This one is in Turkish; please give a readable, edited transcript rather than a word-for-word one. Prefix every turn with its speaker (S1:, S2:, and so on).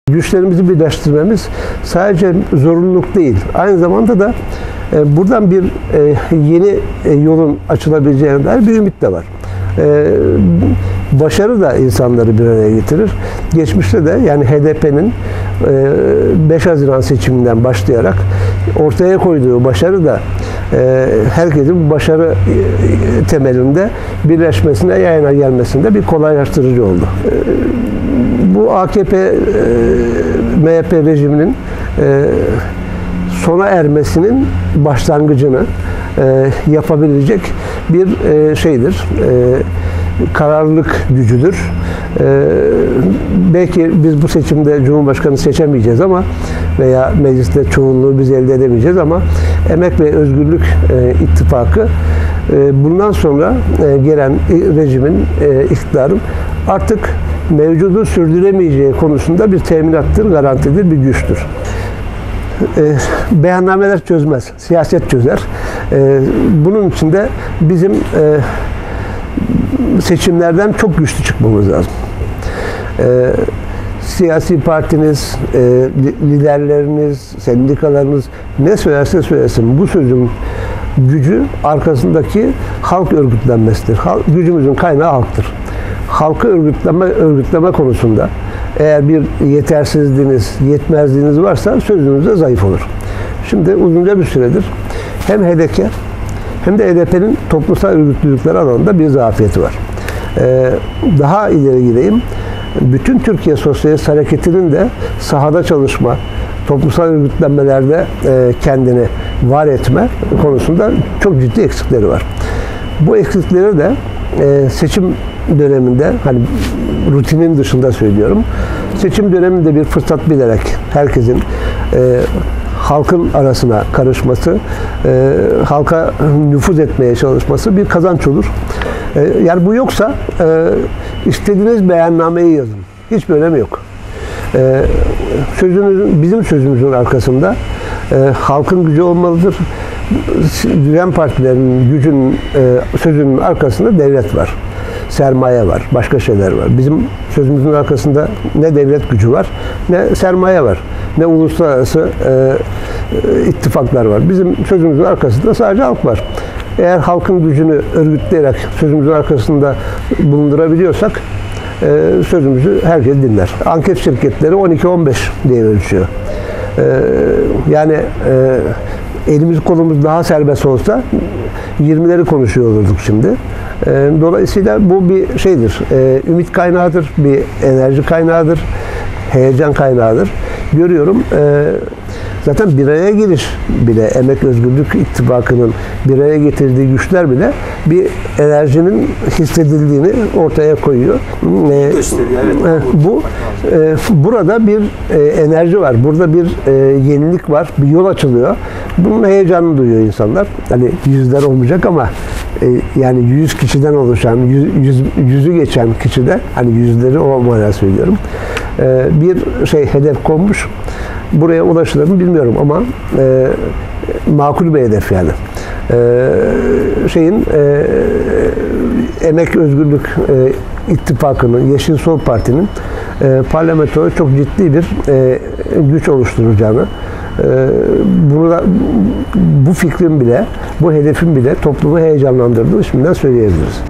S1: Güçlerimizi birleştirmemiz sadece zorunluluk değil. Aynı zamanda da buradan bir yeni yolun açılabileceğine dair bir ümit de var. Başarı da insanları bir araya getirir. Geçmişte de yani HDP'nin 5 Haziran seçiminden başlayarak ortaya koyduğu başarı da herkesin bu başarı temelinde birleşmesine, yayına gelmesinde bir kolaylaştırıcı oldu. Bu AKP MHP rejiminin sona ermesinin başlangıcını yapabilecek bir şeydir. Kararlılık gücüdür. Belki biz bu seçimde Cumhurbaşkanı seçemeyeceğiz ama veya mecliste çoğunluğu biz elde edemeyeceğiz ama Emek ve Özgürlük İttifakı bundan sonra gelen rejimin, iktidarın artık mevcudu sürdüremeyeceği konusunda bir teminattır, garantidir, bir güçtür. Beyannameler çözmez, siyaset çözer. Bunun için de bizim seçimlerden çok güçlü çıkmamız lazım. Siyasi partiniz, liderleriniz, sendikalarınız ne söylerse söylesin bu sözün gücü arkasındaki halk örgütlenmesidir. Gücümüzün kaynağı halktır. Halkı örgütleme konusunda eğer bir yetersizliğiniz, yetmezliğiniz varsa sözünüz de zayıf olur. Şimdi uzunca bir süredir hem HDP hem de HDP'nin toplumsal örgütlülükleri alanında bir zafiyeti var. Daha ileri gideyim. Bütün Türkiye Sosyalist Hareketi'nin de sahada çalışma, toplumsal örgütlenmelerde kendini var etme konusunda çok ciddi eksikleri var. Bu eksikleri de seçim döneminde, hani rutinin dışında söylüyorum, seçim döneminde bir fırsat bilerek herkesin halkın arasına karışması, halka nüfuz etmeye çalışması bir kazanç olur. Yani bu yoksa istediğiniz beyannameyi yazın. Hiçbir önemi yok. Bizim sözümüzün arkasında halkın gücü olmalıdır. Düzen partilerinin sözünün arkasında devlet var. Sermaye var, başka şeyler var. Bizim sözümüzün arkasında ne devlet gücü var, ne sermaye var, ne uluslararası ittifaklar var. Bizim sözümüzün arkasında sadece halk var. Eğer halkın gücünü örgütleyerek sözümüzün arkasında bulundurabiliyorsak sözümüzü herkes dinler. Anket şirketleri 12-15 diye ölçüyor. Yani elimiz kolumuz daha serbest olsa 20'leri konuşuyor olurduk şimdi. Dolayısıyla bu bir şeydir, ümit kaynağıdır, bir enerji kaynağıdır, heyecan kaynağıdır. Görüyorum, zaten bir araya geliş bile, Emek Özgürlük İttifakı'nın bir araya getirdiği güçler bile bir enerjinin hissedildiğini ortaya koyuyor.
S2: Gösteriyor, evet.
S1: Burada bir enerji var, burada bir yenilik var, bir yol açılıyor. Bunun heyecanını duyuyor insanlar. Hani yüzler olmayacak ama yani 100 kişiden oluşan, yüzü geçen kişide, hani yüzleri o manada söylüyorum, bir hedef konmuş. Buraya ulaşılır mı bilmiyorum ama makul bir hedef yani. Emek Özgürlük İttifakı'nın, Yeşil Sol Parti'nin parlamentoda çok ciddi bir güç oluşturacağını, bu fikrin bile, bu hedefin bile toplumu heyecanlandırdığını şimdiden söyleyebiliriz.